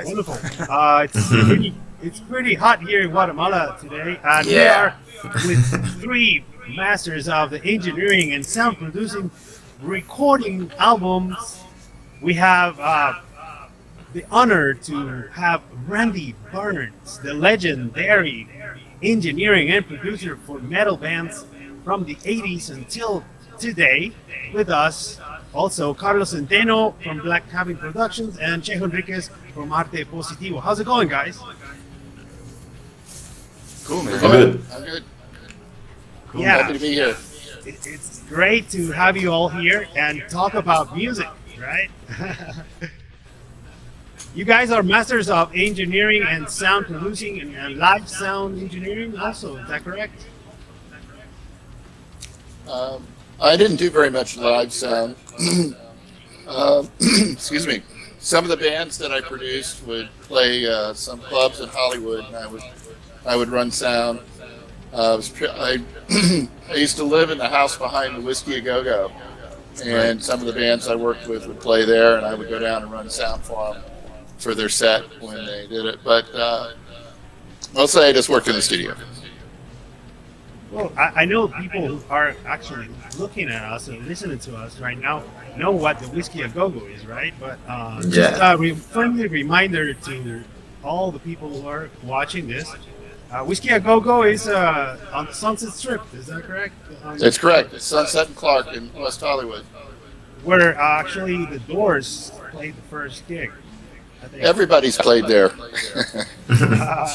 Wonderful. It's pretty hot here in Guatemala today, and we are with three masters of the engineering and sound producing, recording albums. We have the honor to have Randy Burns, the legendary engineering and producer for metal bands from the 80s until today, with us. Also, Carlos Centeno from Black Cabin Productions and Che Enriquez from Arte Positivo. How's it going, guys? Cool, man. I'm good. I'm good. Cool. Yeah, Happy to be here. it's great to have you all here and talk about music, right? You guys are masters of engineering and sound producing and live sound engineering also, is that correct? I didn't do very much live sound. Excuse me. Some of the bands that I produced would play some clubs in Hollywood, and I would run sound. I used to live in the house behind the Whiskey A Go Go, and some of the bands I worked with would play there, and I would go down and run sound for them for their set when they did it. But mostly I just worked in the studio. Well, I know people who are actually looking at us and listening to us right now know what the Whiskey A Go Go is, right? But just a friendly reminder to all the people who are watching this. Whiskey A Go Go is on the Sunset Strip, is that correct? It's correct. It's Sunset and Clark in West Hollywood. Where actually the Doors played the first gig. I think. Everybody's played there.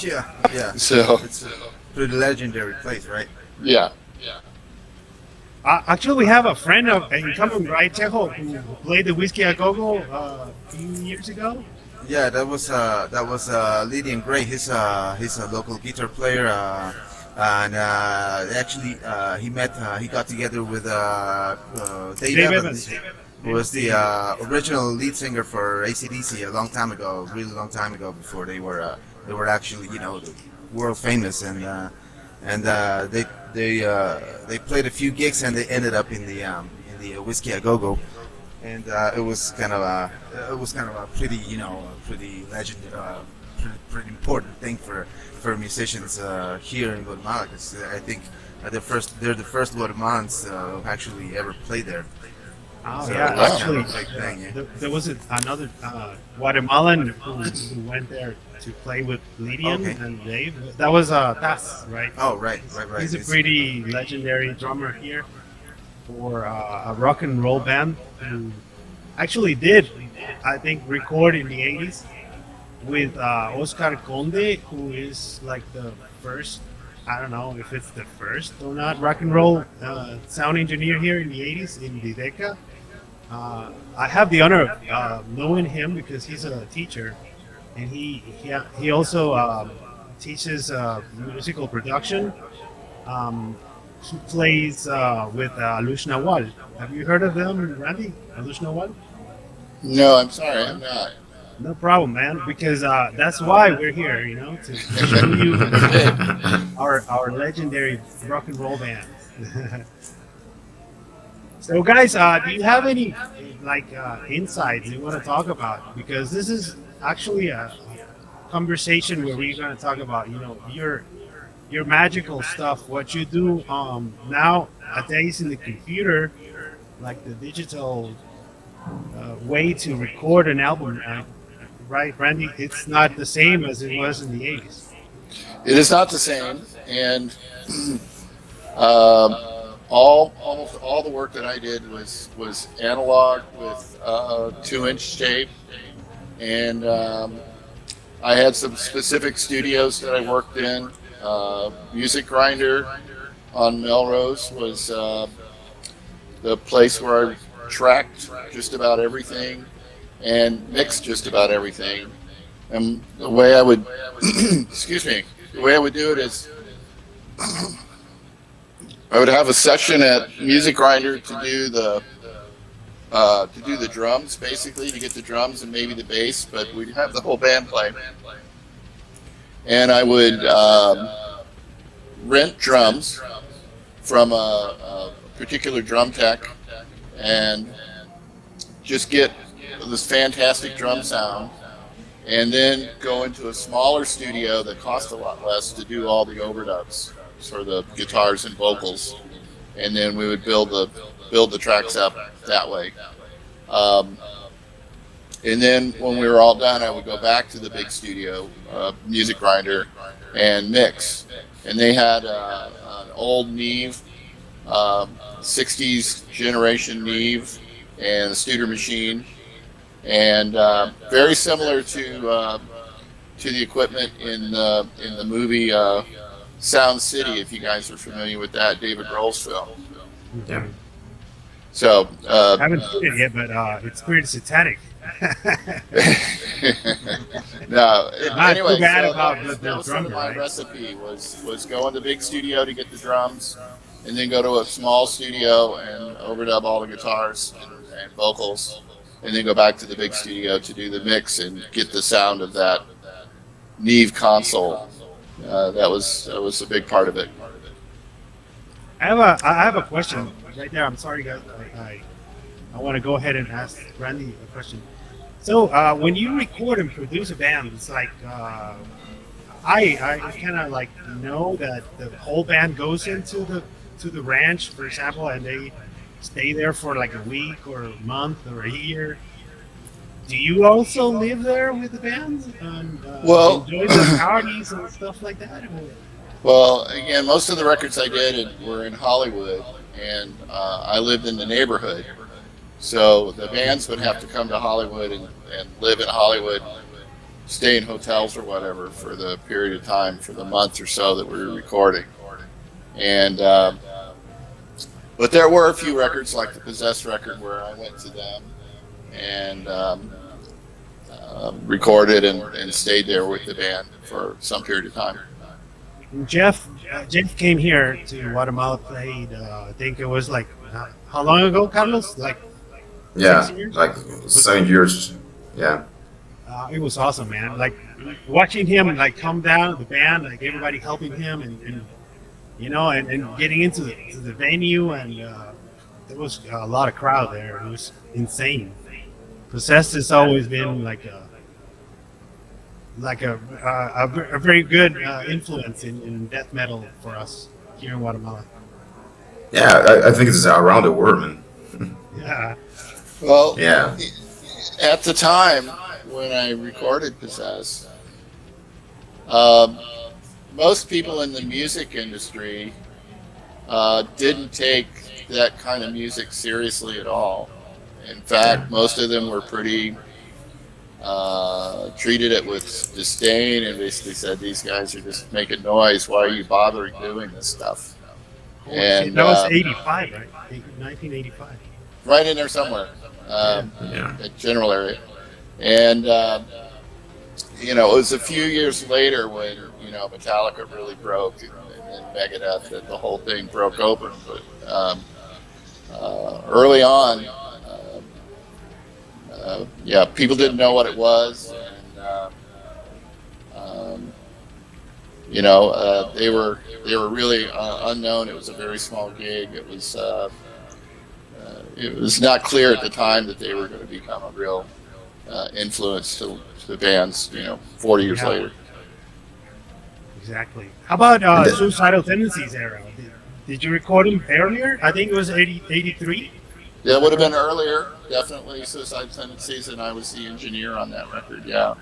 Yeah. So It's a pretty legendary place, right? yeah. Actually, we have a friend of incumbent right Tejo who played the Whiskey A Go Go a few years ago. Yeah, that was Lydian Gray. He's a local guitar player, and actually he got together with Dave Evans, who was the original lead singer for AC/DC a long time ago, really long time ago, before they were actually world famous, and they played a few gigs and they ended up in the Whiskey A Go Go. And it was kind of a pretty legend, pretty important thing for musicians here in Guatemala, because I think they're the first Guatemalans who actually ever played there. Oh So yeah, that's actually, kind of a big thing, yeah. there was another Guatemalan who went there to play with Lydian Okay. and Dave. That was Tas, right? Oh, right. He's a It's- pretty legendary drummer here for a rock and roll band who actually did, I think, record in the 80s with Oscar Conde, who is like the first, I don't know if it's the first or not, rock and roll sound engineer here in the 80s in the Deca. I have the honor of knowing him because he's a teacher, and he also teaches musical production. He plays with Alush Nawal. Have you heard of them, Randy? Alush Nawal? No, I'm sorry, I'm not. No problem, man. Because that's why we're here, to show you our legendary rock and roll band. So, guys, do you have any insights you want to talk about? Because this is actually a conversation where we're going to talk about, your magical stuff, what you do nowadays in the computer, like the digital way to record an album, right, Randy? It's not the same as it was in the 80s. It is not the same, and almost all the work that I did was analog with 2-inch tape, and I had some specific studios that I worked in. Music Grinder on Melrose was the place where I tracked just about everything and mixed just about everything. And the way I would, the way I would do it is I would have a session at Music Grinder to do the drums, basically, to get the drums and maybe the bass, but we'd have the whole band play. And I would rent drums from a particular drum tech and just get this fantastic drum sound, and then go into a smaller studio that cost a lot less to do all the overdubs for the guitars and vocals, and then we would build the tracks up that way. And then when we were all done, I would go back to the big studio, Music Grinder, and mix. And they had an old Neve, 60s generation Neve, and a Studer machine, and very similar to the equipment in the movie Sound City, if you guys are familiar with that David Grohl's film. Yeah. So I haven't seen it yet, but it's pretty satanic. No. Not Anyway, too bad so about that the was sort of drummer, my right? recipe was go in the big studio to get the drums, and then go to a small studio and overdub all the guitars and vocals, and then go back to the big studio to do the mix and get the sound of that Neve console. That was a big part of it. I have a question right there. I'm sorry, guys. I want to go ahead and ask Randy a question. So when you record and produce a band, it's like I kind of like know that the whole band goes into the ranch, for example, and they stay there for like a week or a month or a year. Do you also live there with the band and Well- enjoy the parties and stuff like that? Or? Well, again, most of the records I did were in Hollywood, and I lived in the neighborhood. So the bands would have to come to Hollywood and live in Hollywood, stay in hotels or whatever for the period of time, for the month or so that we were recording. And but there were a few records, like the Possessed record, where I went to them and recorded and stayed there with the band for some period of time. Jeff came here to Guatemala, played, I think it was like, how long ago, Carlos? Like Yeah, 6 years? like 7 years. Yeah. It was awesome, man. Like watching him like come down, the band, like everybody helping him and you know, and getting into the venue, and there was a lot of crowd there. It was insane. Possessed has always been like a very good influence in death metal for us here in Guatemala. Yeah, I think it's around the world, man. Yeah. Well, Yeah. at the time when I recorded Possess, most people in the music industry didn't take that kind of music seriously at all. In fact, most of them were pretty treated it with disdain and basically said, "These guys are just making noise. Why are you bothering doing this stuff?" And that was 85, right? 1985. right in there somewhere, Yeah. the general area. And you know, it was a few years later when, you know, Metallica really broke, and then Megadeth, that the whole thing broke open. But early on, yeah, people didn't know what it was, and you know, they were really unknown. It was a very small gig. It was not clear at the time that they were going to become a real influence to the bands, you know, 40 years Yeah. later. Exactly. How about Suicidal Tendencies era? Did you record them earlier? I think it was 83. Yeah, it would have been earlier, definitely, Suicidal Tendencies, and I was the engineer on that record, yeah.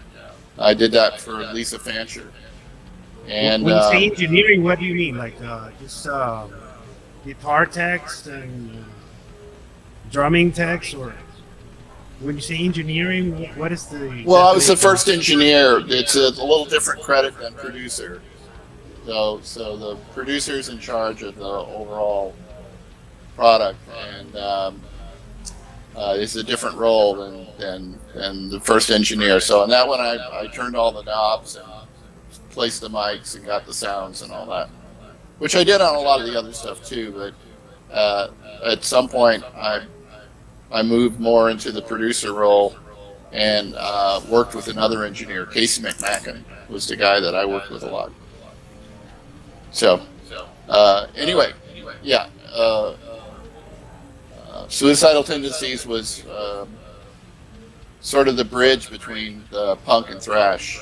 I did that for Lisa Fancher. And When you say engineering, what do you mean? Like just guitar text and drumming text, or when you say engineering, what is the? well, I was the definition? first engineer. It's a little different credit than producer. So the producer's in charge of the overall product, and it's a different role than the first engineer. So on that one, I turned all the knobs and placed the mics and got the sounds and all that, which I did on a lot of the other stuff too. But at some point, I moved more into the producer role and worked with another engineer. Casey McMacken was the guy that I worked with a lot. So anyway, yeah. Suicidal Tendencies was sort of the bridge between punk and thrash.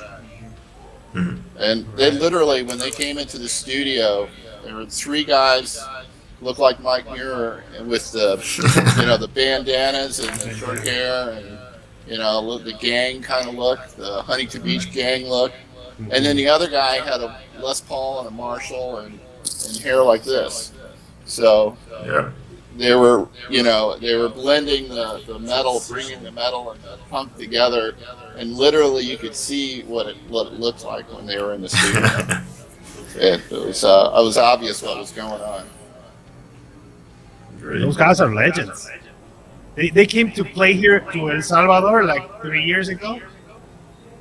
Mhm. And they literally, when they came into the studio, there were three guys looked like Mike Muir and with the the bandanas and the short hair and the gang kind of look, the Huntington Beach gang look, and then the other guy had a Les Paul and a Marshall and hair like this. So Yeah. they were blending the metal, bringing the metal and the punk together, and literally you could see what it looked like when they were in the studio. It was obvious what was going on. Those guys are legends. They came to play here to El Salvador like 3 years ago.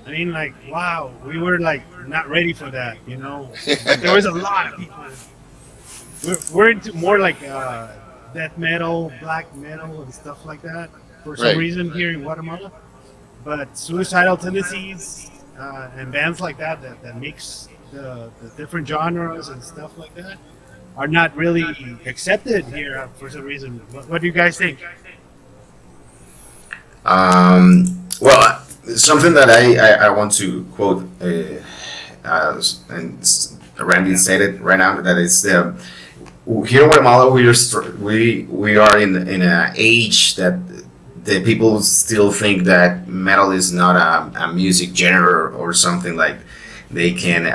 I mean, like, wow, we were like not ready for that, But there was a lot of people. We're into more like death metal, black metal, and stuff like that for some Right. reason here in Guatemala. But Suicidal Tendencies and bands like that mix the different genres and stuff like that are not really accepted here for some reason. What do you guys think? Well, something that I want to quote, and Randy said it right now, that is here in Guatemala we are in an age that the people still think that metal is not a music genre or something like they can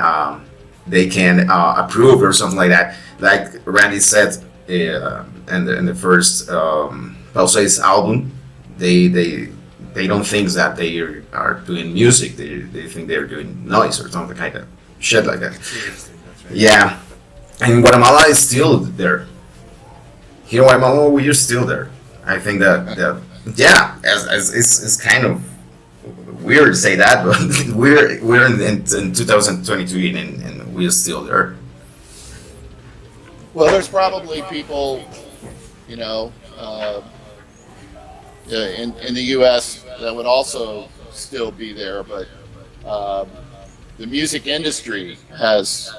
approve or something like that. Like Randy said in the first Pausa's album, they don't think that they are doing music. They think they're doing noise or something kind of shit like that. Yeah, and Guatemala is still there. Here in Guatemala, we are still there. I think that yeah, as it's kind of weird to say that, but we're in 2022 and we're still there. Well, there's probably people, in the U.S. that would also still be there, but the music industry has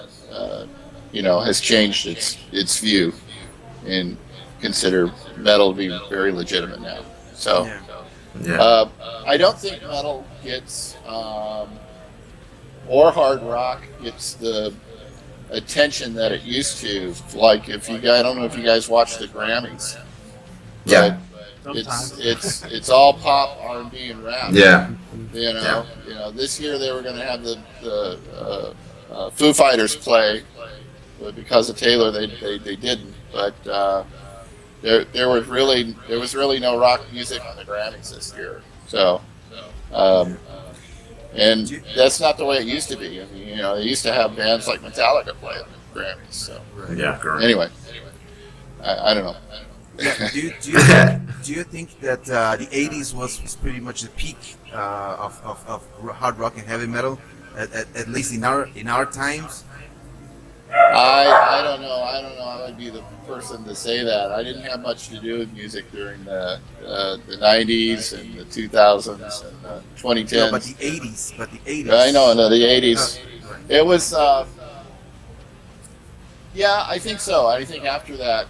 changed its view and consider metal to be very legitimate now. So Yeah. I don't think metal gets or hard rock gets the attention that it used to. Like I don't know if you guys watch the Grammys. Yeah. It's all pop, R&B, and rap. Yeah. This year they were going to have the Foo Fighters play, but because of Taylor, they didn't. But there was really no rock music on the Grammys this year. So, and that's not the way it used to be. I mean, they used to have bands like Metallica play on the Grammys. So Yeah. Correct. anyway, I don't know. Yeah, do you think that the 80s was pretty much the peak of hard rock and heavy metal, at least in our times? I don't know. I would be the person to say that. I didn't have much to do with music during the 90s and the 2000s and the 2010s. No, but the 80s. I know, no, the 80s. Right. It was. Yeah, I think so. I think after that,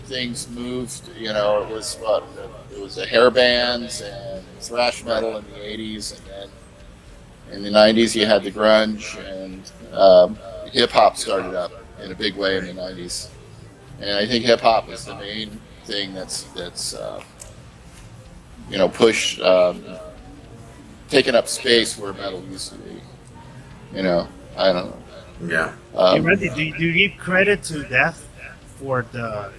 things moved. It was the hair bands and thrash metal in the 80s, and then in the 90s you had the grunge, and hip hop started up in a big way in the 90s. And I think hip hop is the main thing that's pushed, taking up space where metal used to be. I don't know. Yeah. Hey, Randy, do you give credit to Death for the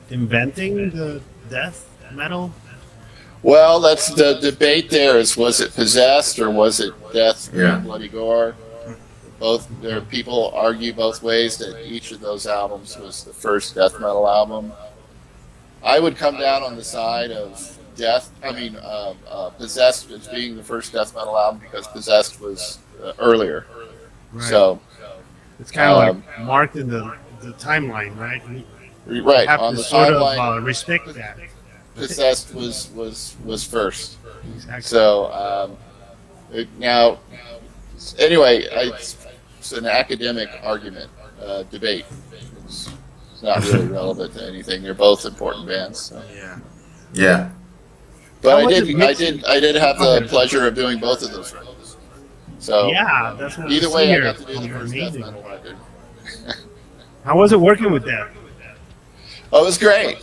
inventing the death metal? Well, that's the debate. Was it Possessed or was it Death? Yeah. Bloody Gore. People argue both ways that each of those albums was the first death metal album. I would come down on the side of Possessed as being the first death metal album because Possessed was earlier. Right. So It's kind of like marked in the timeline, right? We right have on to the sort timeline, of respect that. Possessed was first. Exactly. So now, anyway, it's an academic argument, debate. It's not really relevant to anything. They're both important bands. So. Yeah. Yeah. But How was it mixing? I did have the Okay. pleasure of doing both of those records. So Yeah, that's what either I way, see I here. got to do the You're first death amazing. metal record. How was it working with that? Oh, it was great.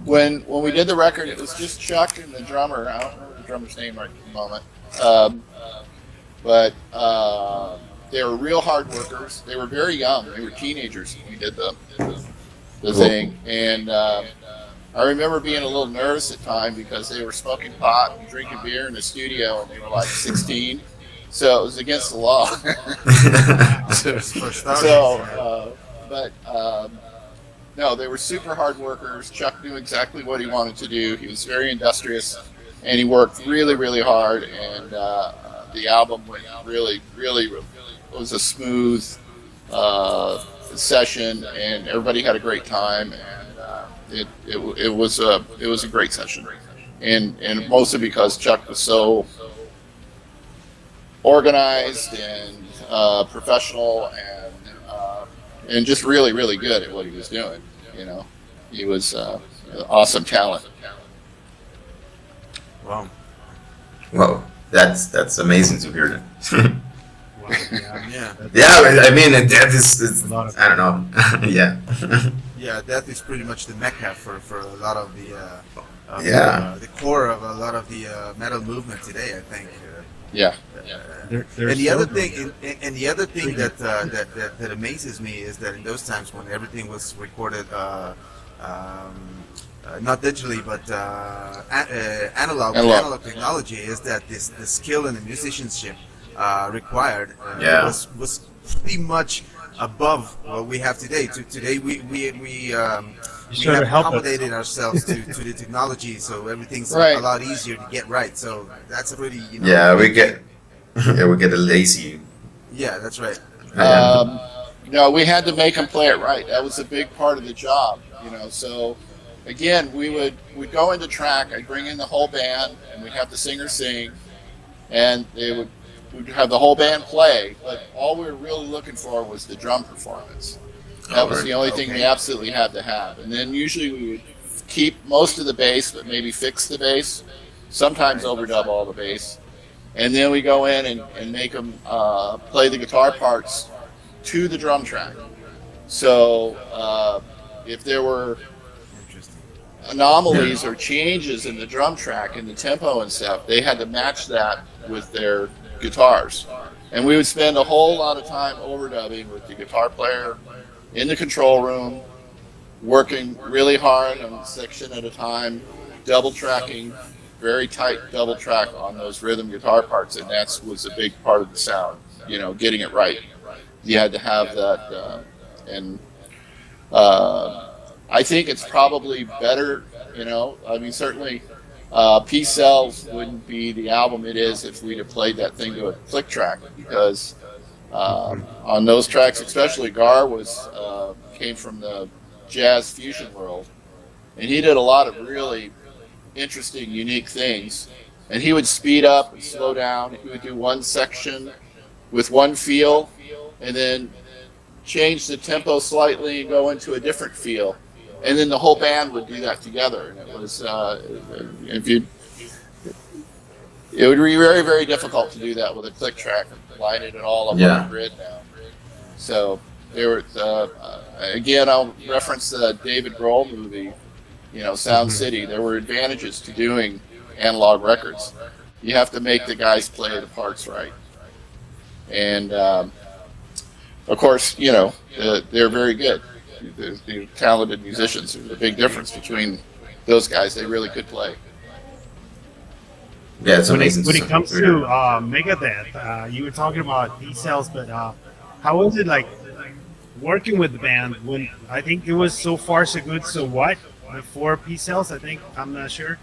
When we did the record, it was just Chuck and the drummer. I don't remember the drummer's name right at the moment. But they were real hard workers. They were very young. They were teenagers when we did the thing. And I remember being a little nervous at times because they were smoking pot and drinking beer in the studio, and they were like 16. So it was against the law. For starters, No, they were super hard workers. Chuck knew exactly what he wanted to do. He was very industrious, and he worked really, really hard. And the album went really, really. It was a smooth session, and everybody had a great time. And it was a great session, and mostly because Chuck was so organized and professional and just really, really good at what he was doing. You know, he was an awesome talent. wow. Well, that's amazing to hear that. Wow, yeah, Yeah, Yeah, I mean, that is a lot of I don't know. Yeah. yeah. Death is pretty much the mecca for a lot of the Yeah. the core of a lot of the metal movement today. I think. Yeah. they're And the so other good. thing, and the other thing that amazes me is that in those times when everything was recorded, not digitally but analog technology, is that the skill and the musicianship required Yeah. was pretty much above what we have today. Today we sort have of help us. accommodated ourselves to the technology, so everything's Right. a lot easier to get right. So that's a really Yeah, we get lazy. yeah, that's right. No, we had to make them play it right. That was a big part of the job, you know. So, again, we'd go into track. I'd bring in the whole band, and we'd have the singer sing, and we'd have the whole band play. But all we were really looking for was the drum performance. That was the only thing we absolutely had to have. And then usually we would keep most of the bass, but maybe fix the bass. Sometimes overdub all the bass. And then we go in and make them play the guitar parts to the drum track. So if there were Interesting. anomalies or changes in the drum track and the tempo and stuff, they had to match that with their guitars. And we would spend a whole lot of time overdubbing with the guitar player in the control room, working really hard on a section at a time, double tracking, very tight double track on those rhythm guitar parts, and that was a big part of the sound. You know, getting it right. You had to have that, and I think it's probably better. You know, I mean, certainly, Peace Sells wouldn't be the album it is if we'd have played that thing to a click track, because on those tracks, especially Gar came from the jazz fusion world, and he did a lot of really interesting, unique things. And he would speed up and slow down. He would do one section with one feel, and then change the tempo slightly and go into a different feel. And then the whole band would do that together. And it was, it would be very, very difficult to do that with a click track and line it all up on the grid now. So there were, again, I'll reference the David Grohl movie, you know, Sound City. There were advantages to doing analog records. You have to make the guys play the parts right. And, of course, you know, they're very good. They're talented musicians. There's a big difference between those guys. They really could play. Yeah, it's amazing. When it comes to Megadeth, you were talking about D-Cells, but how was it like working with the band when I think it was So Far So Good So What before P-Cells? I think, I'm not sure.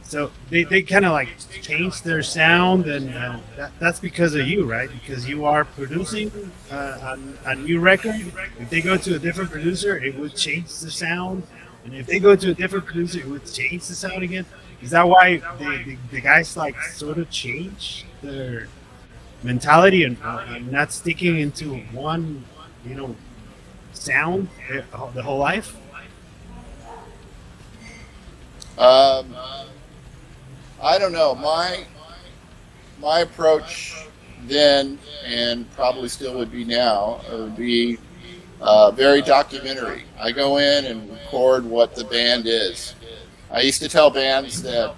So they kind of like changed their sound, and that's because of you, right? Because you are producing a new record. If they go to a different producer, it would change the sound, and if they go to a different producer, it would change the sound again. Is that why the guys like sort of change their mentality and not sticking into one, you know, sound the whole life? Um, I don't know. My approach then, and probably still would be now, would be very documentary. I go in and record what the band is. I used to tell bands that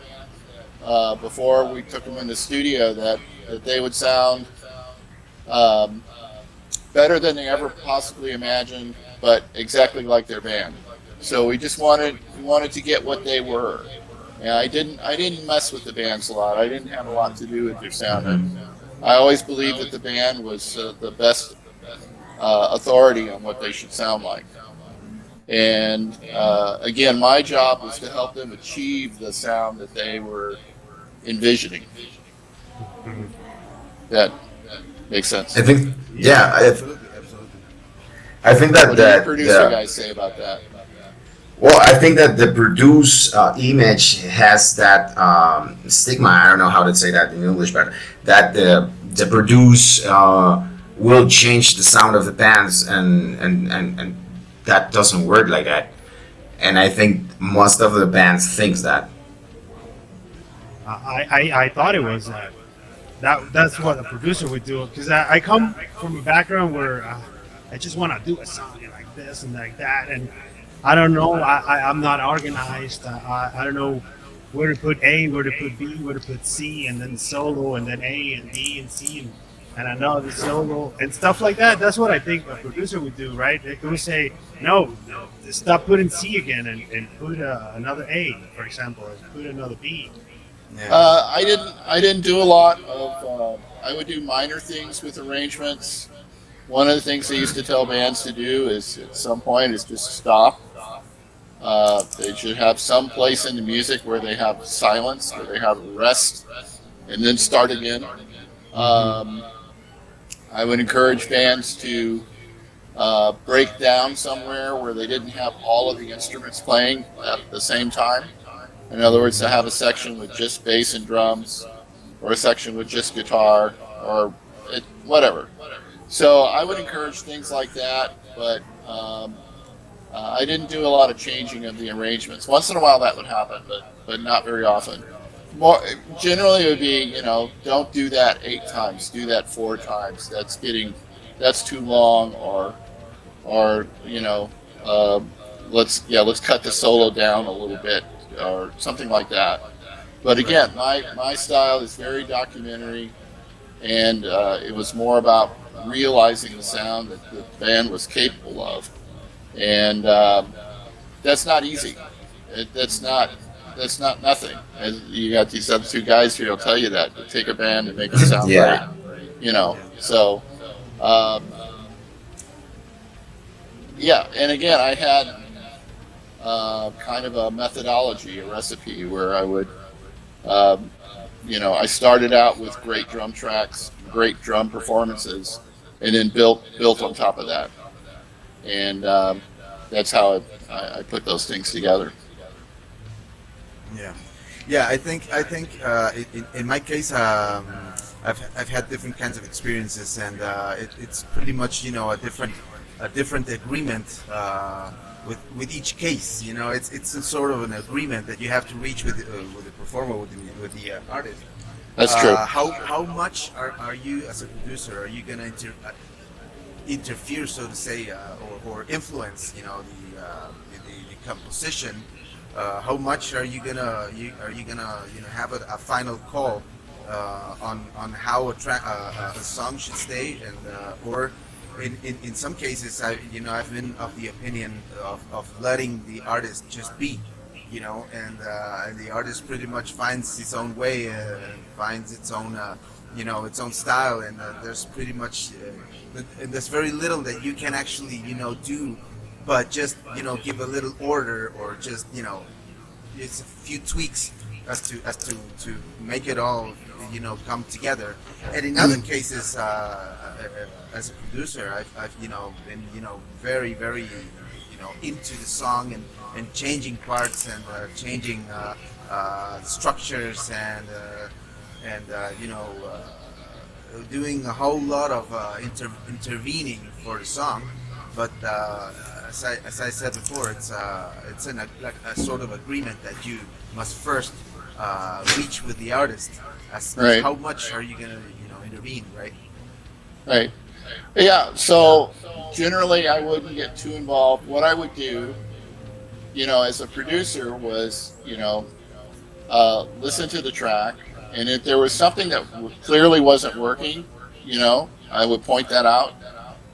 before we took them in the studio that they would sound um, better than they ever possibly imagined, but exactly like their band. So we wanted to get what they were. And I didn't mess with the bands a lot. I didn't have a lot to do with their sound. I always believed that the band was the best authority on what they should sound like. And again, my job was to help them achieve the sound that they were envisioning. That makes sense. I think, yeah, Absolutely, absolutely. I think What do you that producer guys say about that? well, I think that the produce image has that stigma. I don't know how to say that in English, but that the produce will change the sound of the bands, and that doesn't work like that. And I think most of the bands thinks that. I thought it was that's what a producer would do, because I come from a background where I just want to do a song like this and like that, and I don't know. I'm not organized. I don't know where to put A, where to put B, where to put C, and then solo, and then A and B and C, and another solo and stuff like that. That's what I think a producer would do, right? They would say, no, stop putting C again and put another A, for example, or put another B. Yeah. I didn't do a lot of. I would do minor things with arrangements. One of the things I used to tell bands to do is at some point is just stop. They should have some place in the music where they have silence, where they have rest, and then start again. I would encourage bands to break down somewhere where they didn't have all of the instruments playing at the same time. In other words, to have a section with just bass and drums, or a section with just guitar, or whatever. So I would encourage things like that, but I didn't do a lot of changing of the arrangements. Once in a while that would happen, but not very often. More generally, it would be, don't do that 8 times, do that 4 times. That's too long, or let's cut the solo down a little bit, or something like that. But again, my style is very documentary, and it was more about realizing the sound that the band was capable of, and that's not easy. That's not nothing. And you got these other 2 guys here who'll tell you that to take a band and make it sound Yeah. great. So yeah. And again, I had kind of a methodology, a recipe where I would. I started out with great drum tracks, great drum performances, and then built on top of that. And that's how I put those things together. Yeah. I think in my case, I've had different kinds of experiences, and it's pretty much a different agreement with each case. It's a sort of an agreement that you have to reach with the performer, with the artist. That's true. How much are you, as a producer, are you gonna interfere, so to say, or influence the composition? How much are you gonna have a final call on how a song should stay, and or in some cases I've been of the opinion of letting the artist just be, and the artist pretty much finds its own way, and finds its own its own style, and there's pretty much and there's very little that you can actually do, but just give a little order, or just it's a few tweaks as to make it all come together. And in other cases, as a producer, I've been very very into the song, and changing parts, and changing structures, and doing a whole lot of intervening for the song. But as I said before, it's like a sort of agreement that you must first reach with the artist. As Right. how much are you gonna intervene, right? Right. Yeah. So generally, I wouldn't get too involved. What I would do, as a producer, was listen to the track, and if there was something that clearly wasn't working, I would point that out.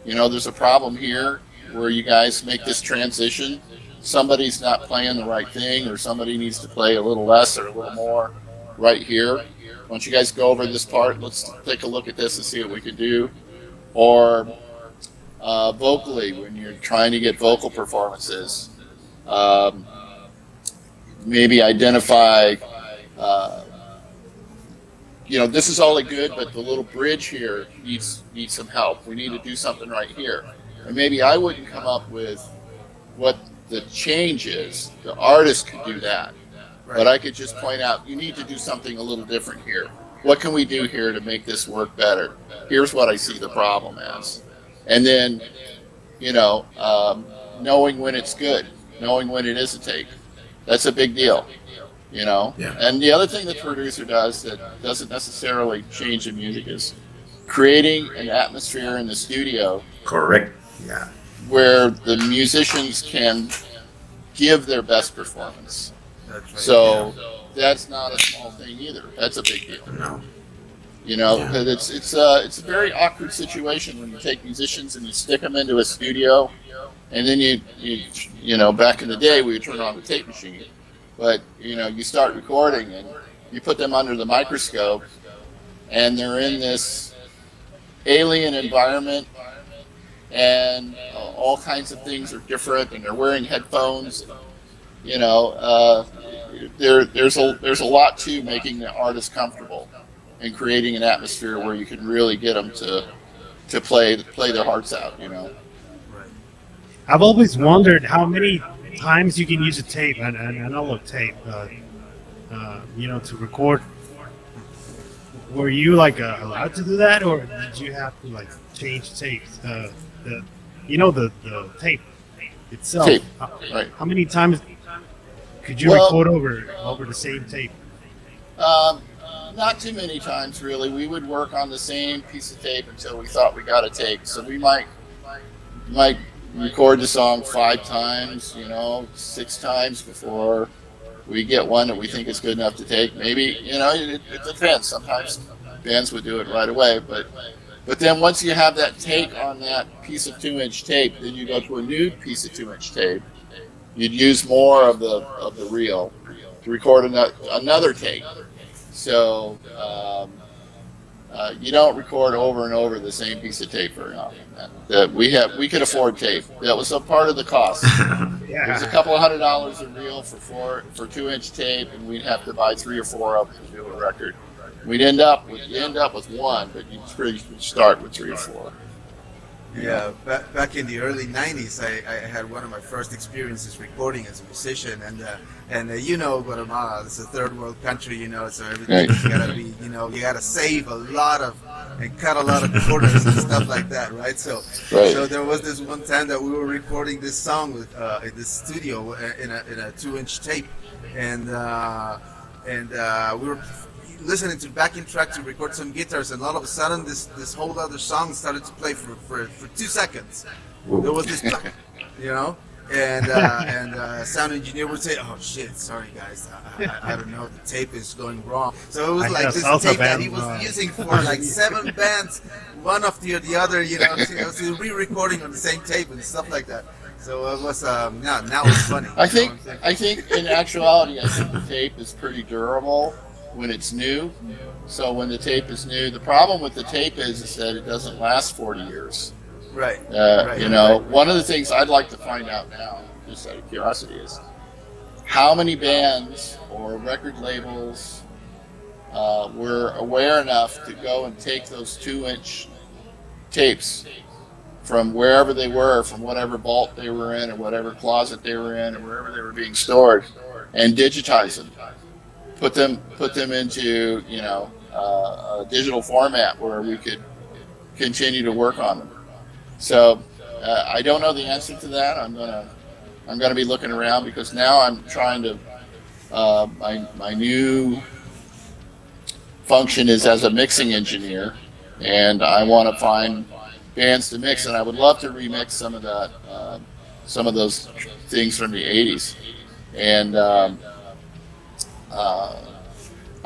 There's a problem here where you guys make this transition. Somebody's not playing the right thing, or somebody needs to play a little less or a little more right here. Why don't you guys go over this part? Let's take a look at this and see what we can do. Or vocally, when you're trying to get vocal performances, maybe identify, this is all good, but the little bridge here needs some help. We need to do something right here. And maybe I wouldn't come up with what the change is. The artist could do that. Right. But I could just point out, you need to do something a little different here. What can we do here to make this work better? Here's what I see the problem as. And then, knowing when it's good, knowing when it is a take. That's a big deal, Yeah. And the other thing the producer does that doesn't necessarily change the music is creating an atmosphere in the studio Correct. Yeah. where the musicians can give their best performance. That's right. So that's not a small thing either. That's a big deal. No. Because it's a very awkward situation when you take musicians and you stick them into a studio, and then you back in the day we would turn on the tape machine, but you start recording and you put them under the microscope, and they're in this alien environment, and all kinds of things are different, and they're wearing headphones. There's a lot to making the artist comfortable and creating an atmosphere where you can really get them to play their hearts out. I've always wondered how many times you can use a tape, an analog tape, to record. Were you allowed to do that, or did you have to change tapes? The tape itself. Tape, right. How many times could you record over the same tape? Not too many times, really. We would work on the same piece of tape until we thought we got a take. So we might record the song 5 times, 6 times before we get one that we think is good enough to take. Maybe, it depends. Sometimes bands would do it right away, but then once you have that take on that piece of 2-inch tape, then you go to a new piece of 2-inch tape. You'd use more of the reel to record another take. So you don't record over and over the same piece of tape very often. We could afford tape. That was a part of the cost. It was a couple of $100 a reel for 2-inch tape, and we'd have to buy 3 or 4 of them to do a record. We'd end up with one, but you'd pretty start with 3 or 4. Yeah, back in the early '90s, I had one of my first experiences recording as a musician, and Guatemala, it's a third world country, so everything's gotta be, you gotta save a lot of and cut a lot of corners and stuff like that, right? So there was this one time that we were recording this song with in this studio in a 2-inch tape, and we were listening to backing track to record some guitars, and all of a sudden this whole other song started to play for 2 seconds. There was this, and sound engineer would say, "Oh shit, sorry guys, I don't know, the tape is going wrong." So it was like this tape that he was using for 7 bands, one after the other, so re-recording on the same tape and stuff like that. So it was now it's funny. I think in actuality, I think the tape is pretty durable when it's new. So when the tape is new, the problem with the tape is that it doesn't last 40 years. Right. One of the things I'd like to find out now, just out of curiosity, is how many bands or record labels were aware enough to go and take those 2-inch tapes from wherever they were, from whatever vault they were in or whatever closet they were in or wherever they were being stored, and digitize them. Put them into a digital format where we could continue to work on them. So I don't know the answer to that. I'm gonna be looking around because now I'm trying to. My new function is as a mixing engineer, and I want to find bands to mix, and I would love to remix some of that, some of those things from the '80s, and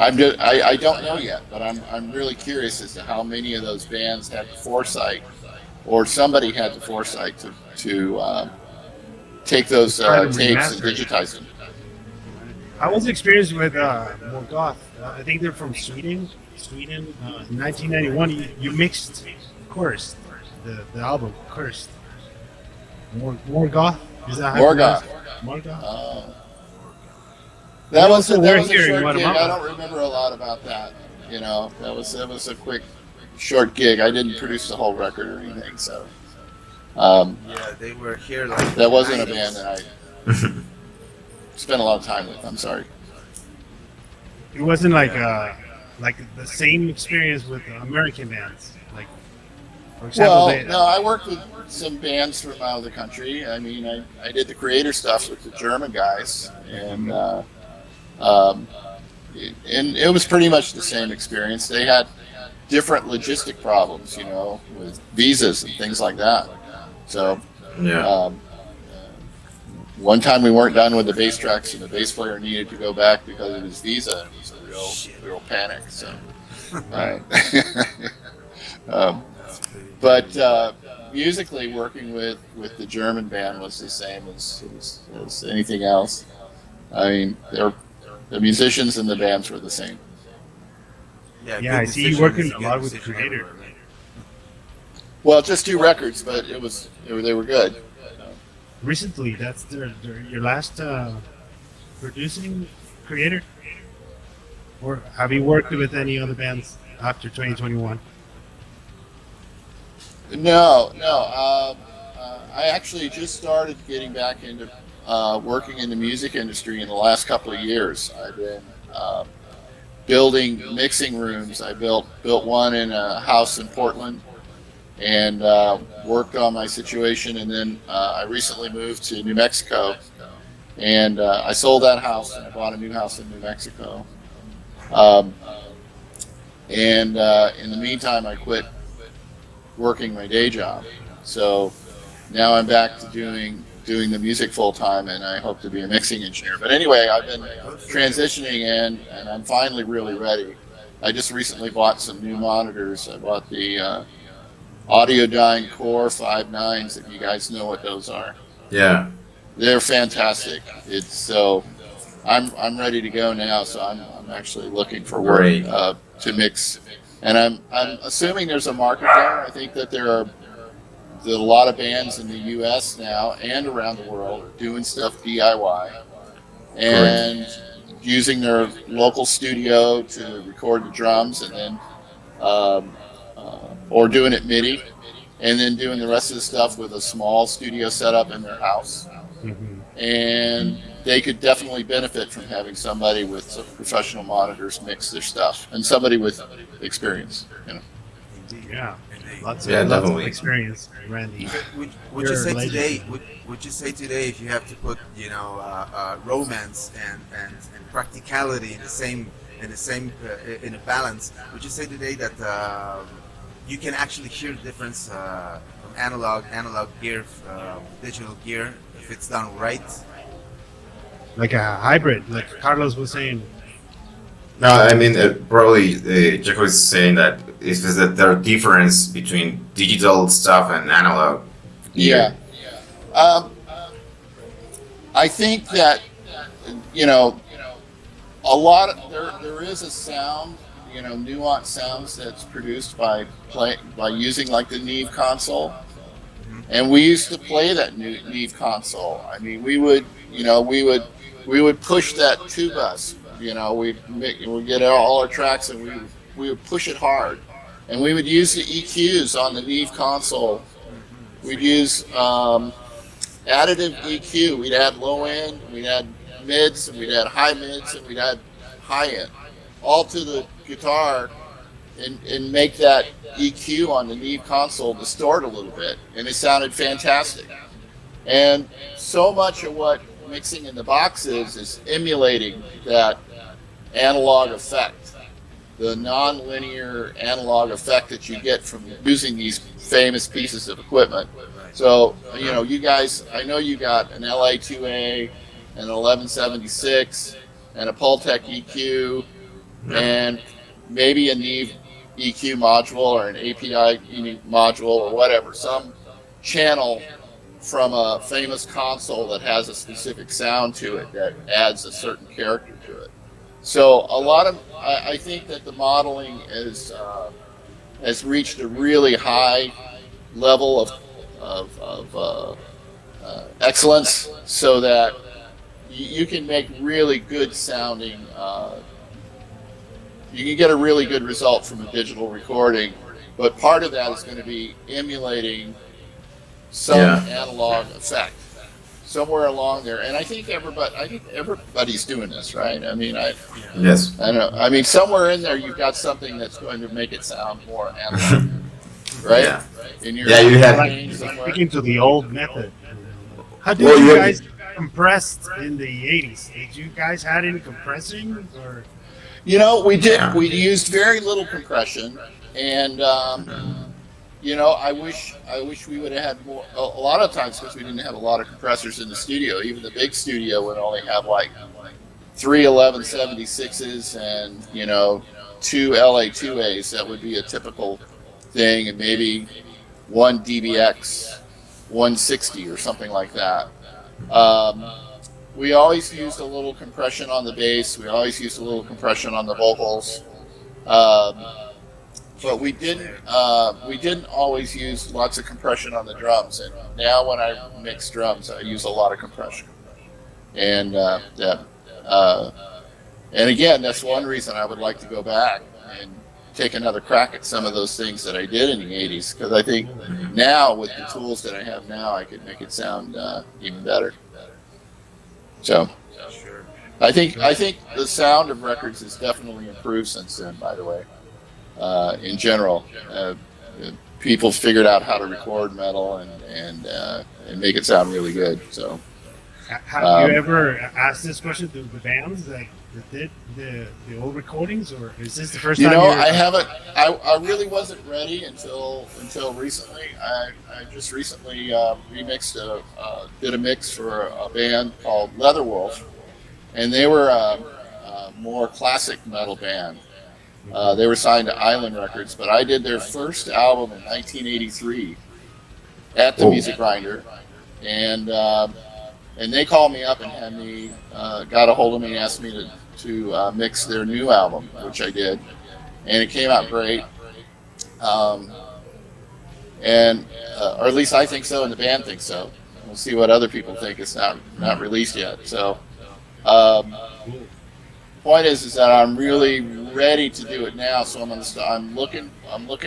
I don't know yet, but I'm really curious as to how many of those bands had the foresight, or somebody had the foresight to take those Try to tapes and remaster it. digitize them. I was experienced with Morgoth. I think they're from Sweden. In 1991, you mixed Cursed, the album Cursed. Morgoth? Is that how you Morgoth. pronounce it? Morgoth? That was also that we're was a here in short gig. Guatemala. I don't remember a lot about that. You know, that was a quick, short gig. I didn't produce the whole record or anything, so Yeah, they were here like that wasn't a 90s. band that I spent a lot of time with. I'm sorry. It wasn't like the same experience with American bands. Like, for example, Well, they, no, I worked with some bands from out of the country. I mean, I did the Creator stuff with the German guys, and it was pretty much the same experience. They had different logistic problems, you know, with visas and things like that. So Yeah. one time we weren't done with the bass tracks, and the bass player needed to go back because of his visa. It was a real panic. So, um, but musically, working with the German band was the same as anything else. I mean, the musicians and the bands were the same. yeah, good I see you decision working is a good lot with decision Creator. everywhere, man. Well, just 2 records, but they were good. Recently, that's your last producing Creator? Or have you worked with any other bands after 2021? No. I actually just started getting back into working in the music industry in the last couple of years. I've been building mixing rooms. I built one in a house in Portland, and worked on my situation. And then I recently moved to New Mexico, and I sold that house and I bought a new house in New Mexico. And in the meantime, I quit working my day job. So now I'm back to doing the music full time, and I hope to be a mixing engineer. But anyway, I've been transitioning in, and I'm finally really ready. I just recently bought some new monitors. I bought the Audiodyne Core 5.9s, if you guys know what those are. Yeah. They're fantastic. It's so I'm ready to go now. So I'm actually looking for work Great. to mix, and I'm assuming there's a market there. I think that there are a lot of bands in the U.S. now and around the world doing stuff DIY and using their local studio to record the drums, and then or doing it MIDI, and then doing the rest of the stuff with a small studio setup in their house. Mm-hmm. And they could definitely benefit from having somebody with some professional monitors mix their stuff, and somebody with experience. You know. Indeed. Yeah, Indeed. lots Yeah, of definitely. experience, Randy. Would You're you say a legend. today? Would you say today, if you have to put, romance and practicality in the same in a balance, would you say today that you can actually hear the difference from analog gear, digital gear, if it's done right? Like a hybrid, like Carlos was saying. No, I mean, probably Jaco is saying that is that there difference between digital stuff and analog. Yeah. I think that a lot of there is a sound, nuanced sounds that's produced by using like the Neve console, and we used to play that Neve console. I mean, we would push that two bus. We'd get all our tracks, and we would push it hard, and we would use the EQs on the Neve console. We'd use additive EQ. We'd add low end, we'd add mids, and we'd add high mids, and we'd add high end, all to the guitar and make that EQ on the Neve console distort a little bit, and it sounded fantastic. And so much of what mixing in the box is emulating that analog effect, the non-linear analog effect that you get from using these famous pieces of equipment. So, you guys, I know you got an LA2A, an 1176, and a Pultec EQ, and maybe a Neve EQ module or an API module or whatever, some channel from a famous console that has a specific sound to it that adds a certain character to it. So I think that the modeling has reached a really high level of excellence, so that you can make really good sounding. You can get a really good result from a digital recording, but part of that is going to be emulating some analog effect somewhere along there. And I think everybody's doing this, right? I mean, Yes. I don't know. I mean, somewhere in there, you've got something that's going to make it sound more analog, right? Yeah. In your You have. brain somewhere. Sticking to the old method. How did Well, you you guys compress in the 80s? Did you guys had any compressing or? We did. Yeah. We used very little compression, and I wish we would have had more. A lot of times, because we didn't have a lot of compressors in the studio. Even the big studio would only have like 3 1176s and 2 LA2As. That would be a typical thing, and maybe 1 DBX 160 or something like that. We always used a little compression on the bass. We always used a little compression on the vocals, but we didn't always use lots of compression on the drums. And now when I mix drums, I use a lot of compression. And and again, that's one reason I would like to go back and take another crack at some of those things that I did in the 80s, because I think now with the tools that I have now, I could make it sound even better. So, I think the sound of records has definitely improved since then. By the way, in general, people figured out how to record metal and make it sound really good. So, have you ever asked this question to the bands that did the old recordings, or is this the first time? I haven't. I really wasn't ready until recently. I just recently did a mix for a band called Leatherwolf, and they were a more classic metal band. They were signed to Island Records, but I did their first album in 1983 at the Music Grinder, and they called me up and had me got a hold of me and asked me to mix their new album, which I did, and it came out great. Or at least I think so, and the band thinks so. We'll see what other people think. It's not released yet. So, point is that I'm really ready to do it now. So I'm looking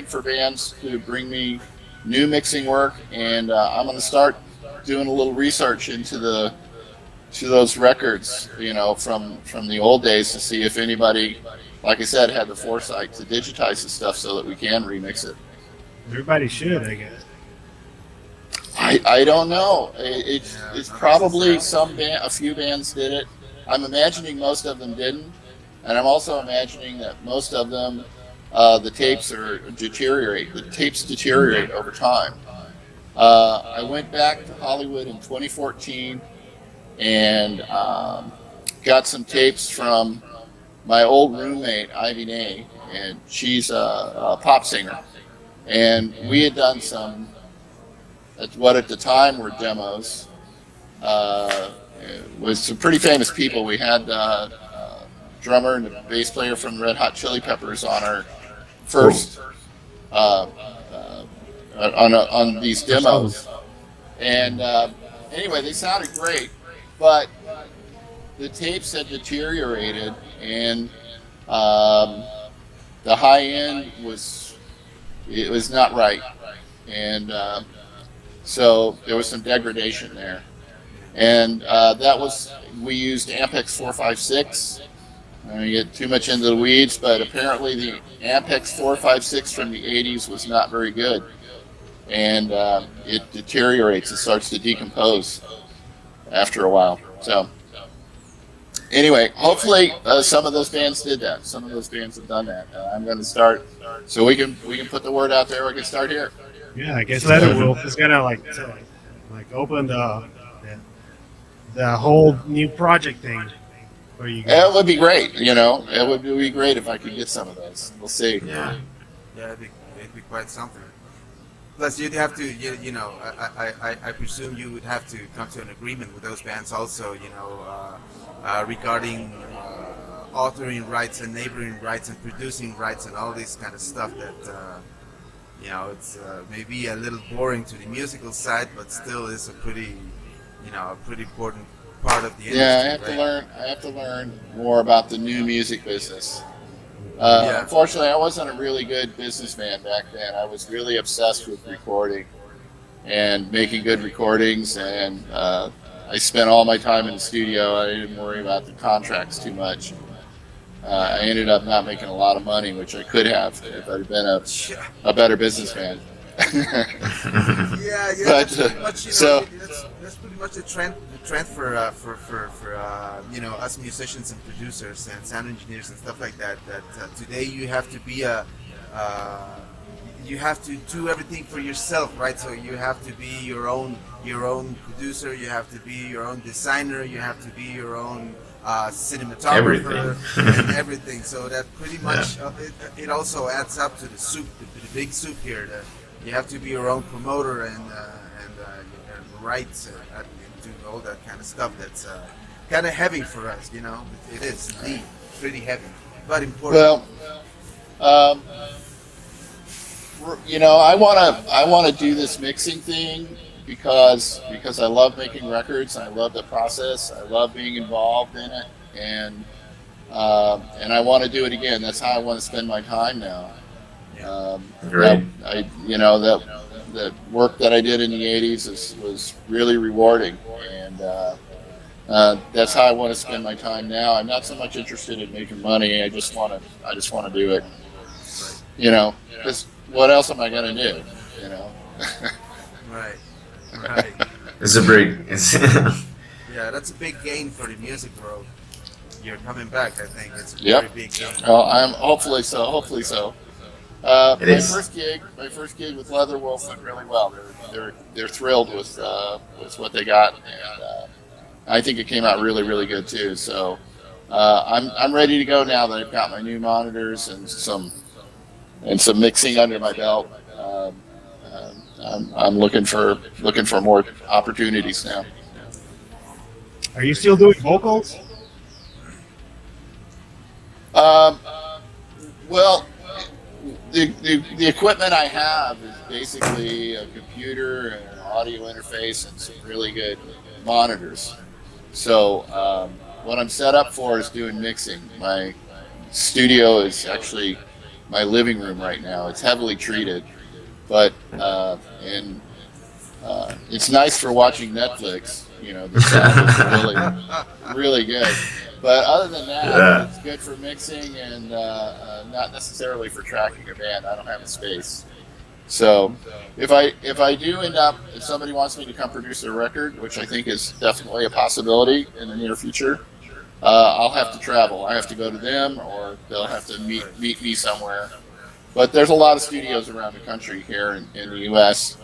for bands to bring me new mixing work, and I'm going to start doing a little research into those records, from the old days, to see if anybody, like I said, had the foresight to digitize the stuff so that we can remix it. Everybody should, I guess. I don't know. It's probably a few bands did it. I'm imagining most of them didn't, and I'm also imagining that most of them, the tapes deteriorate. The tapes deteriorate over time. I went back to Hollywood in 2014 and got some tapes from my old roommate, Ivy Nay, and she's a pop singer. And we had done some, what at the time were demos, with some pretty famous people. We had drummer and the bass player from Red Hot Chili Peppers on our first on these demos, and anyway, they sounded great, but the tapes had deteriorated, and the high end was not right, and so there was some degradation there, and we used Ampex 456. I don't get too much into the weeds, but apparently the Ampex 456 from the 80s was not very good. And it deteriorates. It starts to decompose after a while. So anyway, hopefully some of those bands did that. Some of those bands have done that. I'm going to start, so we can put the word out there. We can start here. Yeah, I guess Leatherwolf is gonna like open the whole new project thing for you guys. It would be great. It would be great if I could get some of those. We'll see. Yeah, it'd be quite something. Plus, you'd have to, I presume you would have to come to an agreement with those bands also, regarding authoring rights and neighboring rights and producing rights and all this kind of stuff that, it's maybe a little boring to the musical side, but still is a pretty important part of the industry. Yeah, I have to right? learn more about the new music business. Unfortunately, I wasn't a really good businessman back then. I was really obsessed with recording and making good recordings, and I spent all my time in the studio. I didn't worry about the contracts too much. I ended up not making a lot of money, which I could have if I'd been a better businessman. Yeah, But, that's pretty much, so- that's pretty much the trend for us musicians and producers and sound engineers and stuff like that. That today you have to be you have to do everything for yourself, right? So you have to be your own producer. You have to be your own designer. You have to be your own cinematographer and everything. So that pretty much it also adds up to the soup, the big soup here. That you have to be your own promoter and write and do all that kind of stuff. That's kind of heavy for us, It is indeed pretty heavy, but important. Well, I want to do this mixing thing because I love making records. I love the process. I love being involved in it, and I want to do it again. That's how I want to spend my time now. Great. The work that I did in the '80s was really rewarding, and that's how I want to spend my time now. I'm not so much interested in making money. I just want to do it. Because what else am I going to do? Right. It's a big. Yeah, that's a big gain for the music world. You're coming back, I think. It's a Yep. very big gain. Well, I'm hopefully so. It My is. first gig with Leatherwolf went really well. They're thrilled with what they got, and I think it came out really, really good too. So I'm ready to go now that I've got my new monitors and some mixing under my belt. I'm looking for more opportunities now. Are you still doing vocals? Well, the equipment I have is basically a computer and an audio interface and some really good monitors. So what I'm set up for is doing mixing. My studio is actually my living room right now. It's heavily treated, but it's nice for watching Netflix. The sound is really good. But other than that, it's good for mixing and not necessarily for tracking a band. I don't have the space. So if I do end up, if somebody wants me to come produce a record, which I think is definitely a possibility in the near future, I'll have to travel. I have to go to them, or they'll have to meet me somewhere. But there's a lot of studios around the country here in the U.S.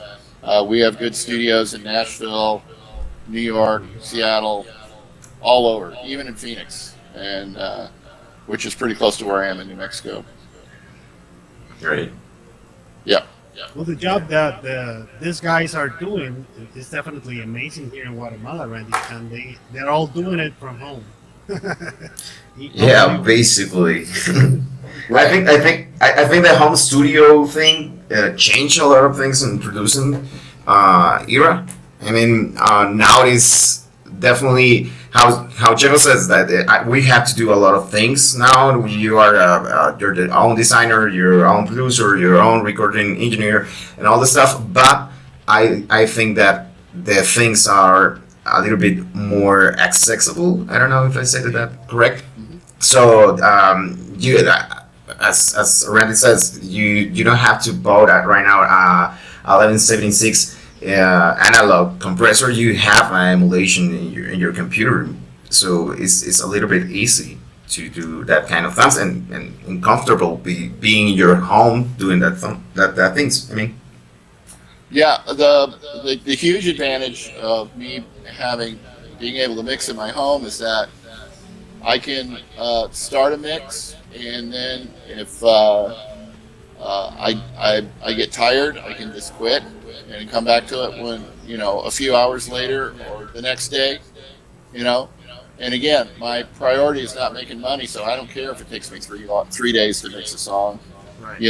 We have good studios in Nashville, New York, Seattle, all over, even in Phoenix, and which is pretty close to where I am in New Mexico. Great. Yeah. Well, the job that these guys are doing is definitely amazing here in Guatemala, Randy, and they're all doing it from home. Yeah, basically. I think the home studio thing changed a lot of things in producing era. I mean, now it is definitely how Jeff says that we have to do a lot of things now. You are you're the own designer, your own producer, your own recording engineer, and all the stuff. But I think that the things are a little bit more accessible. I don't know if I said that correct. So you as Randy says, you don't have to buy that right now. 1176 analog compressor. You have an emulation in your computer, so it's a little bit easy to do that kind of things and comfortable being in your home doing that things. I mean, Yeah, the huge advantage of me being able to mix in my home is that I can start a mix, and then if I get tired, I can just quit and come back to it when a few hours later or the next day, you know. And again, my priority is not making money, so I don't care if it takes me 3 days to mix a song. Right.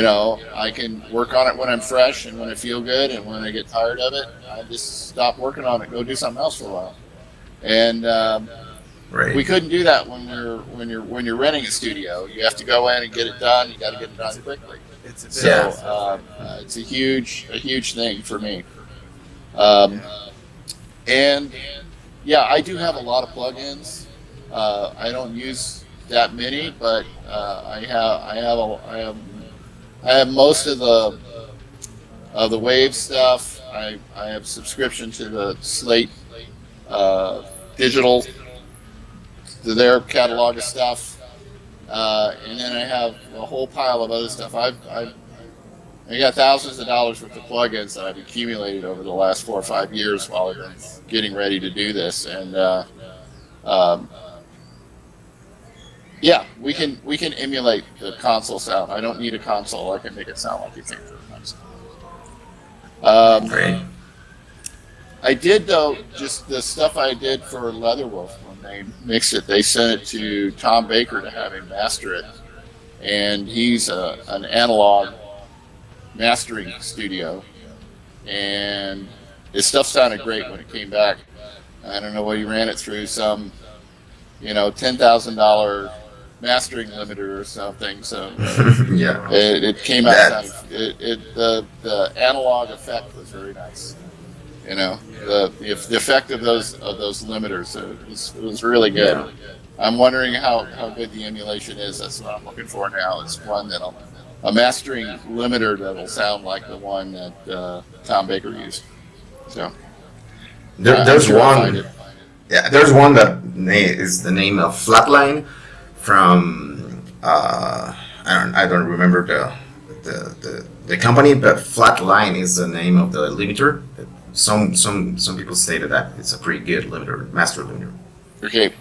I can work on it when I'm fresh and when I feel good, and when I get tired of it, I just stop working on it, go do something else for a while. And right. we couldn't do that when you're renting a studio. You have to go in and get it done. You got to get it done quickly. It's a bit, So it's a huge thing for me. And yeah, I do have a lot of plugins. I don't use that many, but I have most of the Wave stuff. I have subscription to the Slate digital, to their catalog of stuff, and then I have a whole pile of other stuff. I got thousands of dollars worth of plugins that I've accumulated over the last 4 or 5 years while I've been getting ready to do this, and yeah, we can emulate the console sound. I don't need a console. I can make it sound like you think for a console. Right. I did, though, just the stuff I did for Leatherwolf when they mixed it. They sent it to Tom Baker to have him master it, and he's an analog mastering studio, and his stuff sounded great when it came back. I don't know what he ran it through, some $10,000 mastering limiter or something. So Yeah. it came out the analog effect was very nice. The effect of those limiters, it was really good. Yeah. I'm wondering how good the emulation is. That's what I'm looking for now. It's one a mastering limiter that'll sound like the one that Tom Baker used. So There's I'm sure I'll find one. it. Yeah, there's one that is the name of Flatline from I don't remember the company, but Flatline is the name of the limiter. Some people stated that it's a pretty good limiter, master limiter. Okay.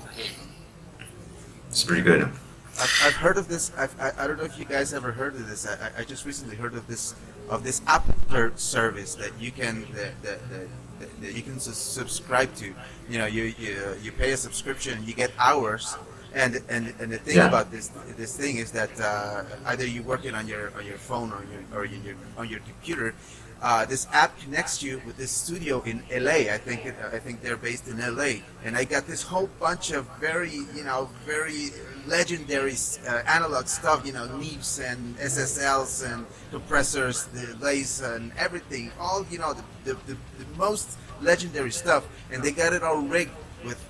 It's pretty good. I've heard of this. I don't know if you guys ever heard of this. I just recently heard of this app service that you can that you can subscribe to. You pay a subscription, you get hours, and the thing about this thing is that either you're working on your phone or on your computer. This app connects you with this studio in LA. I think they're based in LA, and I got this whole bunch of very legendary analog stuff. Neeps and SSLs and compressors, delays and everything. All the most legendary stuff, and they got it all rigged with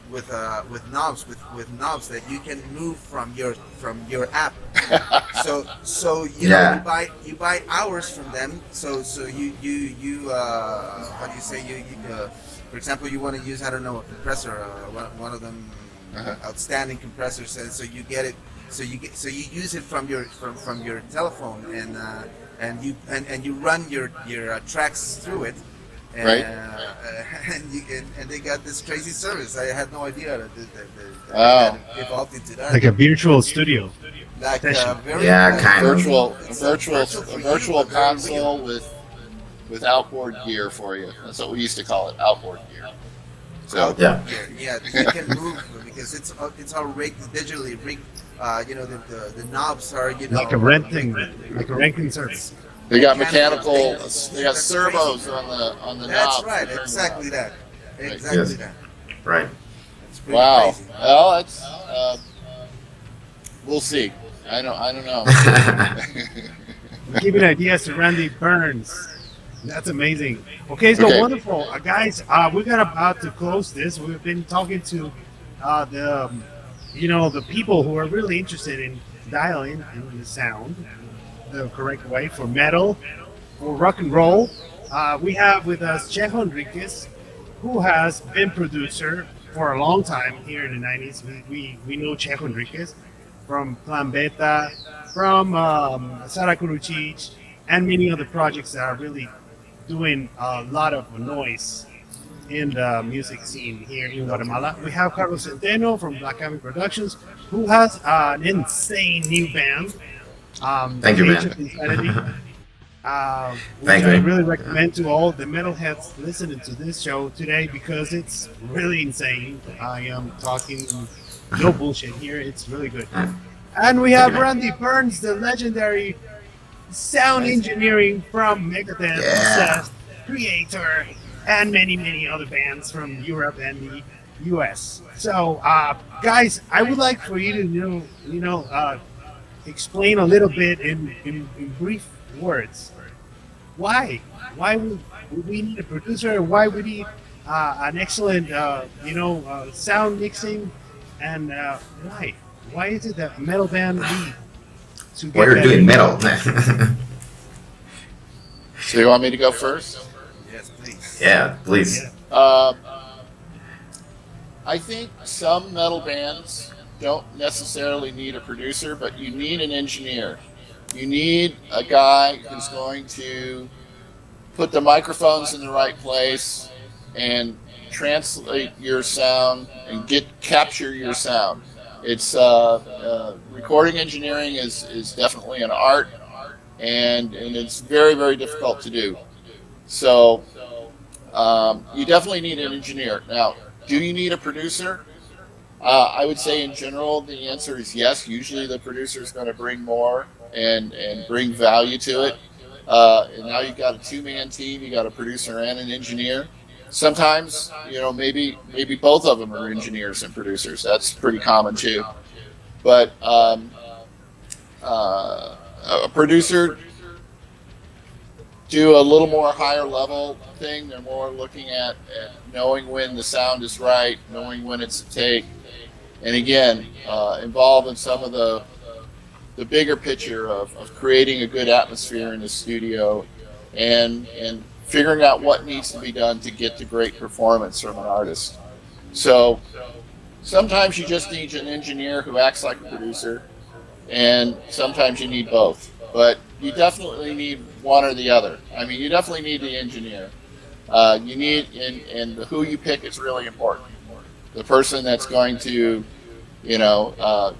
knobs that you can move from your app. So you buy hours from them. So you how do you say you for example, you want to use, I don't know, a compressor, one of them outstanding compressors, and so you get it. So you use it from your telephone, and you run your tracks through it. And, Right. And they got this crazy service. I had no idea that Wow. evolved into that. Like a virtual studio. Like session. Kind of. A virtual console with outboard gear for you. That's what we used to call it, outboard gear. So Yeah. Yeah, you can move because it's all rigged, digitally rigged. The knobs are Like a renting service. they got they got servos on the That's knob. right, exactly that. Exactly Yes. that. Right. It's pretty Wow. crazy. Well, that's we'll see. I don't know. Giving ideas to Randy Burns. That's amazing. Okay, so Okay. wonderful. Guys, we got about to close this. We've been talking to the the people who are really interested in dialing in the sound the correct way for metal, for rock and roll. We have with us Chejo Enriquez, who has been producer for a long time here in the 90s. We know Chejo Enriquez from Plan Beta, from Sara Kurucic, and many other projects that are really doing a lot of noise in the music scene here in Guatemala. We have Carlos Centeno from Black Cabin Productions, who has an insane new band, Thank you, Age of Insanity, man. which Thank I you. really recommend to all the metalheads listening to this show today because it's really insane. I am talking no bullshit here. It's really good. And we have Thank you, man. Randy Burns, the legendary sound engineering from Megadeth, Yeah. Obsessed, Creator, and many, many other bands from Europe and the US. So, guys, I would like for you to explain a little bit in brief words. Why? Why would we need a producer? Why we need an excellent, sound mixing? And why? Why is it that a metal band need to get We're better? doing metal. So you want me to go first? Yes, please. Yeah, please. Yeah. I think some metal bands don't necessarily need a producer, but you need an engineer. You need a guy who's going to put the microphones in the right place and translate your sound and capture your sound. It's recording engineering is definitely an art, and it's very, very difficult to do. So you definitely need an engineer. Now, do you need a producer? I would say in general the answer is yes. Usually the producer is going to bring more and bring value to it. And now you've got a two-man team. You got a producer and an engineer. Sometimes maybe both of them are engineers and producers. That's pretty common too. But a producer do a little more higher level thing. They're more looking at knowing when the sound is right, knowing when it's a take, and again, involved in some of the bigger picture of creating a good atmosphere in the studio and figuring out what needs to be done to get the great performance from an artist. So sometimes you just need an engineer who acts like a producer, and sometimes you need both. But you definitely need one or the other. I mean, you definitely need the engineer. You need, and who you pick is really important. The person that's going to,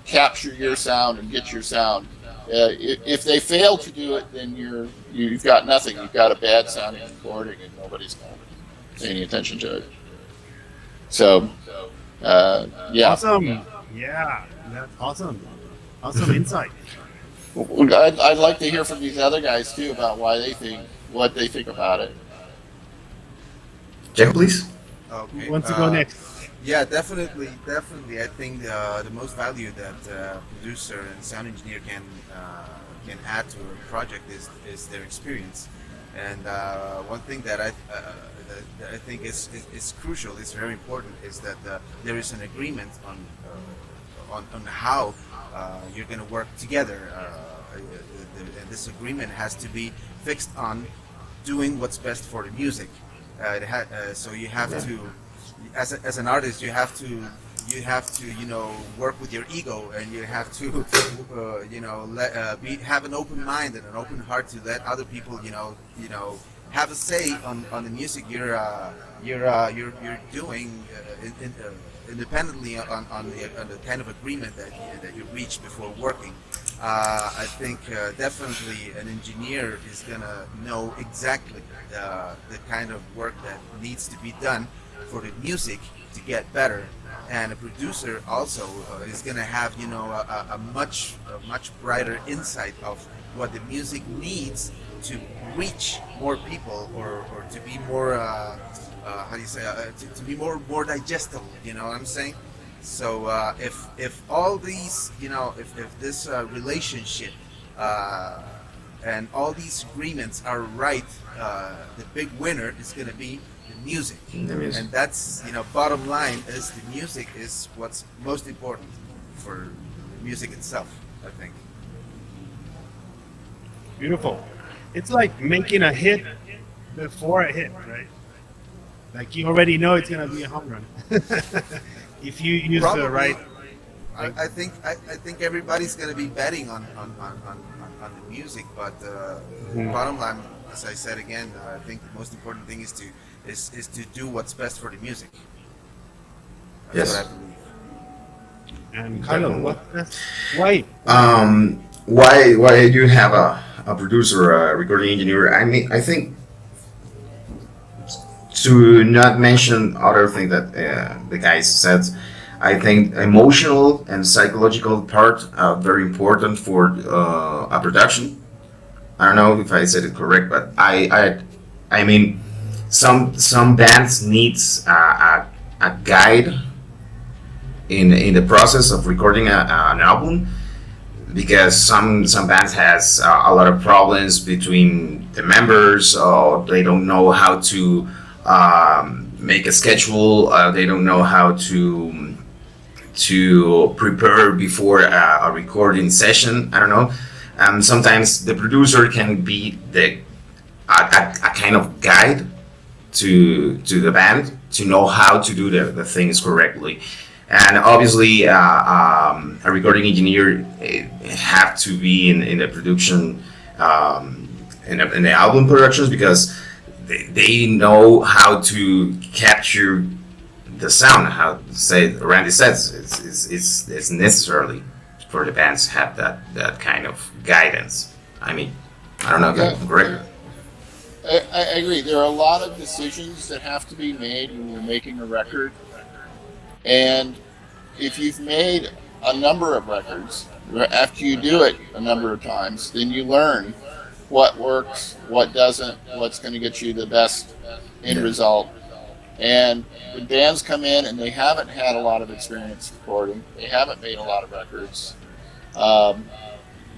capture your sound and get your sound. If they fail to do it, then you've got nothing. You've got a bad sounding recording, and nobody's going to pay any attention to it. So, yeah. Awesome. Yeah, that's awesome. Awesome insight. I'd like to hear from these other guys too about what they think about it. Jacob, please. Okay. Who wants to go next? Yeah, definitely. I think the most value that producer and sound engineer can add to a project is their experience. And one thing that I think is crucial, is very important, is that there is an agreement on how you're going to work together. And this agreement has to be fixed on doing what's best for the music. So you have to, as an artist, you have to work with your ego, and you have to have an open mind and an open heart to let other people have a say on the music you're doing independently on the kind of agreement that you reach before working. I think definitely an engineer is gonna know exactly the kind of work that needs to be done for the music to get better, and a producer also is gonna have a much brighter insight of what the music needs to reach more people, or to be more to be more digestible. You know what I'm saying? So if all these, if this relationship and all these agreements are right, the big winner is going to be the music. The music. And that's, bottom line is the music is what's most important. for music itself, I think. Beautiful. It's like making a hit before a hit, right? Like you already know it's gonna be a home run if you use Probably. the right. I think everybody's going to be betting on the music, but bottom line, as I said again, I think the most important thing is to do what's best for the music. That's Yes. what I believe. And kind of why? Why you have a producer, a recording engineer? I mean, I think to not mention other thing that the guys said, I think emotional and psychological part are very important for a production. I don't know if I said it correct, but I mean, some bands needs a guide in the process of recording an album, because some bands has a lot of problems between the members, or they don't know how to make a schedule. They don't know how to prepare before a recording session. I don't know. Sometimes the producer can be a kind of guide to the band to know how to do the things correctly. And obviously, a recording engineer have to be in the production, in the album productions, because they know how to capture the sound. How to say, Randy says, it's necessarily for the bands to have that kind of guidance. I mean, I don't know if I'm correct. I agree. There are a lot of decisions that have to be made when you're making a record. And if you've made a number of records, after you do it a number of times, then you learn what works, what doesn't, what's going to get you the best end result. And when bands come in and they haven't had a lot of experience recording, they haven't made a lot of records,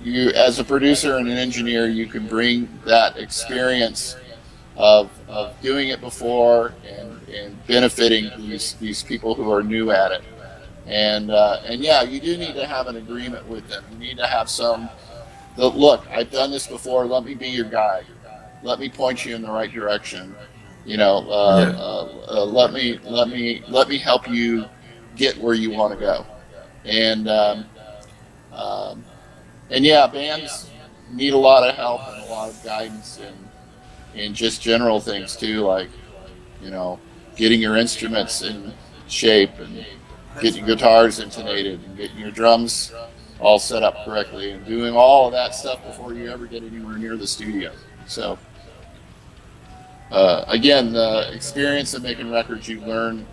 you, as a producer and an engineer, you can bring that experience of doing it before and benefiting these people who are new at it. And yeah, you do need to have an agreement with them. You need to have look, I've done this before. Let me be your guide. Let me point you in the right direction. You know, let me help you get where you want to go. And yeah, bands need a lot of help and a lot of guidance and just general things too, like, you know, getting your instruments in shape and getting your guitars intonated and getting your drums all set up correctly and doing all of that stuff before you ever get anywhere near the studio. So again, the experience of making records, you learn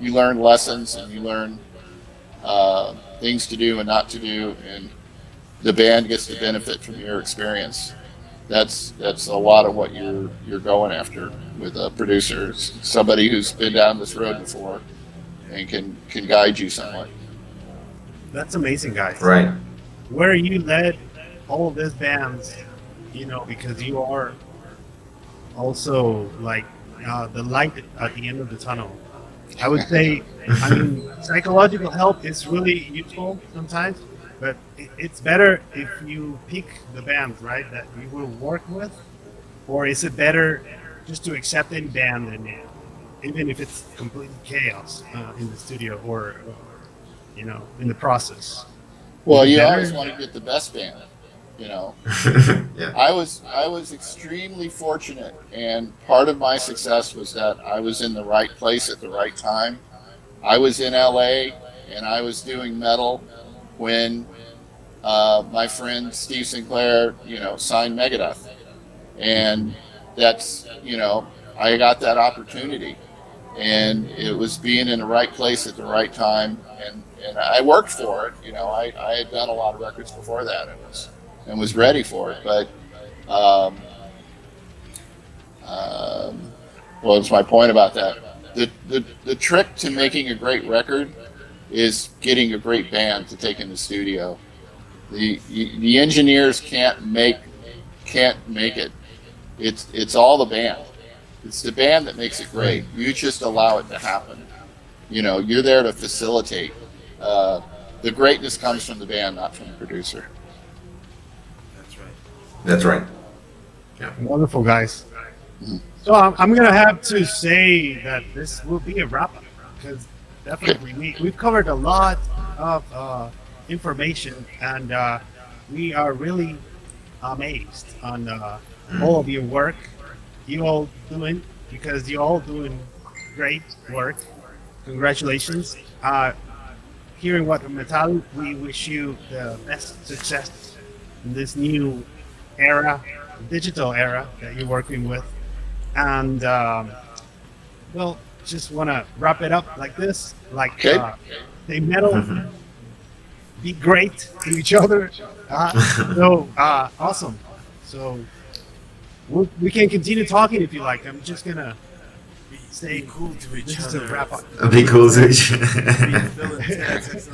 lessons and you learn things to do and not to do, and the band gets to benefit from your experience. That's a lot of what you're going after with a producer, somebody who's been down this road before and can guide you somewhat. That's amazing, guys. Right. Where you led all of these bands, you know, because you are also like the light at the end of the tunnel. I would say, I mean, psychological help is really useful sometimes, but it's better if you pick the band, right, that you will work with, or is it better just to accept any band, and even if it's complete chaos in the studio or you know, in the process? Well, you always want to get the best band, you know. Yeah. I was extremely fortunate, and part of my success was that I was in the right place at the right time. I was in LA and I was doing metal when my friend Steve Sinclair, you know, signed Megadeth, and that's, you know, I got that opportunity, and it was being in the right place at the right time, and I worked for it. You know, I had done a lot of records before that and was ready for it, but what was my point about that? The trick to making a great record is getting a great band to take in the studio. The engineers can't make it. It's all the band. It's the band that makes it great. You just allow it to happen. You know, you're there to facilitate. the greatness comes from the band, not from the producer. That's right. That's right. Wonderful, guys. So I'm gonna have to say that this will be a wrap up because definitely we've covered a lot of information, and we are really amazed on all of your work you all doing, because you're all doing great work. Congratulations. Hearing what Metal, we wish you the best success in this new era, digital era that you're working with. And well, just want to wrap it up like this, like Okay. they metal, be great to each other. So awesome. So we can continue talking if you like. I'm just gonna say Be cool to each this is other. a wrap up. Be cool to each Be Philip Jackson.